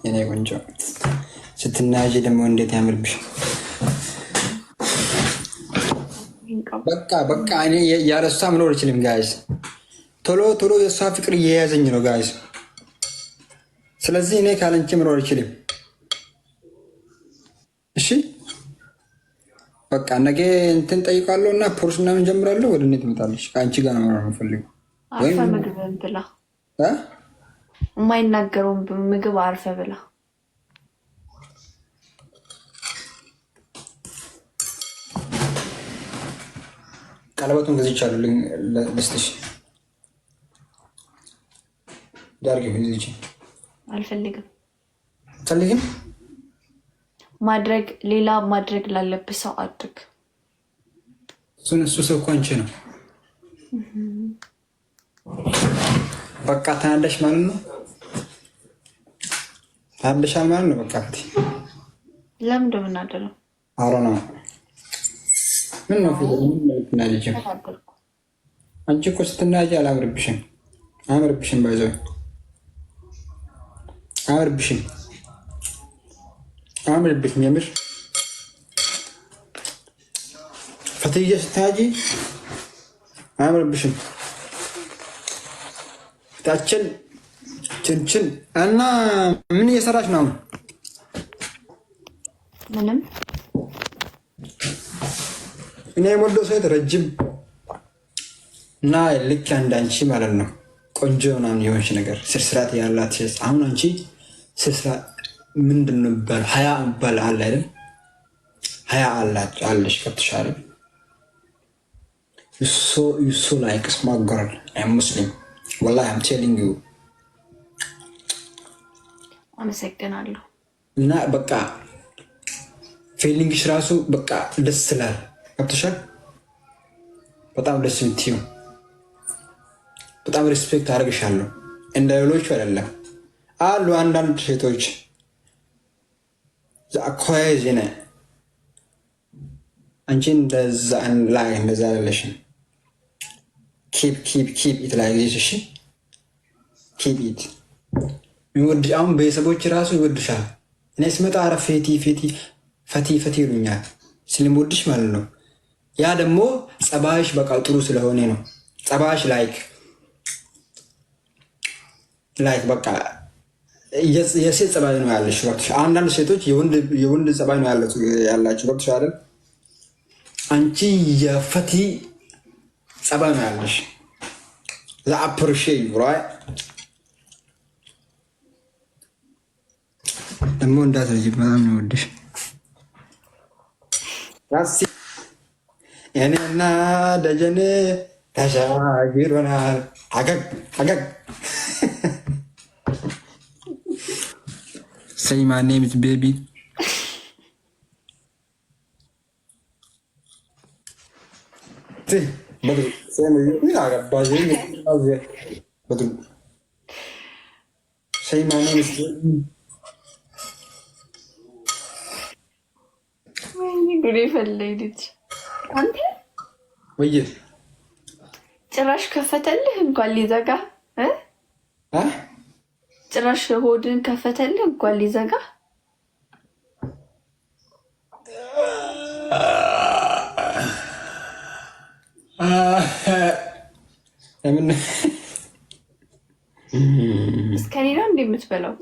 የኔ ቆንጆ ስትናጂ ደግሞ እንዴት ያምርብሽ። በቃ እኔ ያለሷ መኖር አልችልም ጋይስ። ቶሎ ቶሎ የእሷ ፍቅር እየያዘኝ ነው ጋይስ። ስለዚህ እኔ ካለንቺ መኖር አልችልም። እሺ በቃ ነገ እንትን ጠይቃለሁ እና ፖርስ ምናምን ጀምራለሁ። ወደ እኔ ትመጣለች። ከአንቺ ጋር ነው መኖር የምፈልገው። አርፈ ምግብን ብላ የማይናገረውን ምግብ አርፈ ብላ። ቀለበቱን ገዝቻለሁ ልስጥሽ። ዳርጌ ልጅ አልፈልግም። ፈልግም ማድረግ ሌላ ማድረግ ላለብህ ሰው አድርግ። እሱ ሰው እኮ አንቺ ነው። በቃ ተናደሽ ማለት ነው። ታደሻል ማለት ነው። በቃ ፍቲ። ለምን እንደምናደለው አሮ ነው። ምን ነው ትናደጂ? አንቺ እኮ ስትናደጂ አላምርብሽም። አያምርብሽም። ባይዘው አያምርብሽም። አያምርብሽም። የምር ፈትዬ ስትናደጂ አያምርብሽም። ፊታችን ችንችን እና ምን እየሰራች ነው? ምንም። እኔ የሞላው ሴት ረጅም እና ልክ አንዳንቺ ማለት ነው ቆንጆ ምናምን የሆንሽ ነገር ስርስራት ያላት ሴት። አሁን አንቺ ስርስራት ምንድን ነው ይባል? ሀያ ይባል አለ አይደል? ሀያ አለሽ ከብትሻል። ዩሶ ላይክ ስማርት ገርል አይ ሙስሊም ወላሂ አም ቴሊንግ ዩ። አመሰግናለሁ። እና በቃ ፊሊንግሽ ራሱ በቃ ደስ ይላል። ገብቶሻል? በጣም ደስ የምትይው በጣም ሪስፔክት አደርግሻለሁ። እንደ ሌሎቹ አይደለም አሉ አንዳንድ ሴቶች ዛኳይ ነ አንቺ እንደዛ ላይ እንደዛ አይደለሽም። ኪፕ ኢት ላይ እሺ፣ ኪፕ ኢት ይወድ። አሁን ቤተሰቦች ራሱ ይወድሻል። እኔ ስመጣ አረ ፈቲ ይሉኛል ስለምወድሽ ማለት ነው። ያ ደግሞ ጸባይሽ በቃ ጥሩ ስለሆነ ነው። ጸባይሽ ላይክ በቃ የሴት ጸባይ ነው ያለሽ። አንዳንድ ሴቶች የወንድ ጸባይ ነው ያላችሁ። ገብቶሽ አይደል? አንቺ የፈቲ ጸባይ ነው ያለሽ። ለአፕሪሺየት ራይት ደግሞ እንዳትረጂ በጣም ነው ወድሽ። እኔና ደጀኔ ተሻግረናል። አገግ say my name is baby. Betul. Saya mau ini agak baju ini aja. Betul. Say my name is baby. ጉዴ ፈለይልኝ አንተ ወይ ጭራሽ ከፈተልህ እንኳን ሊዘጋ ጭራሽ ሆድን ከፈተልህ እንኳን ሊዘጋ። እስከኔ ነው እንደምትበላው?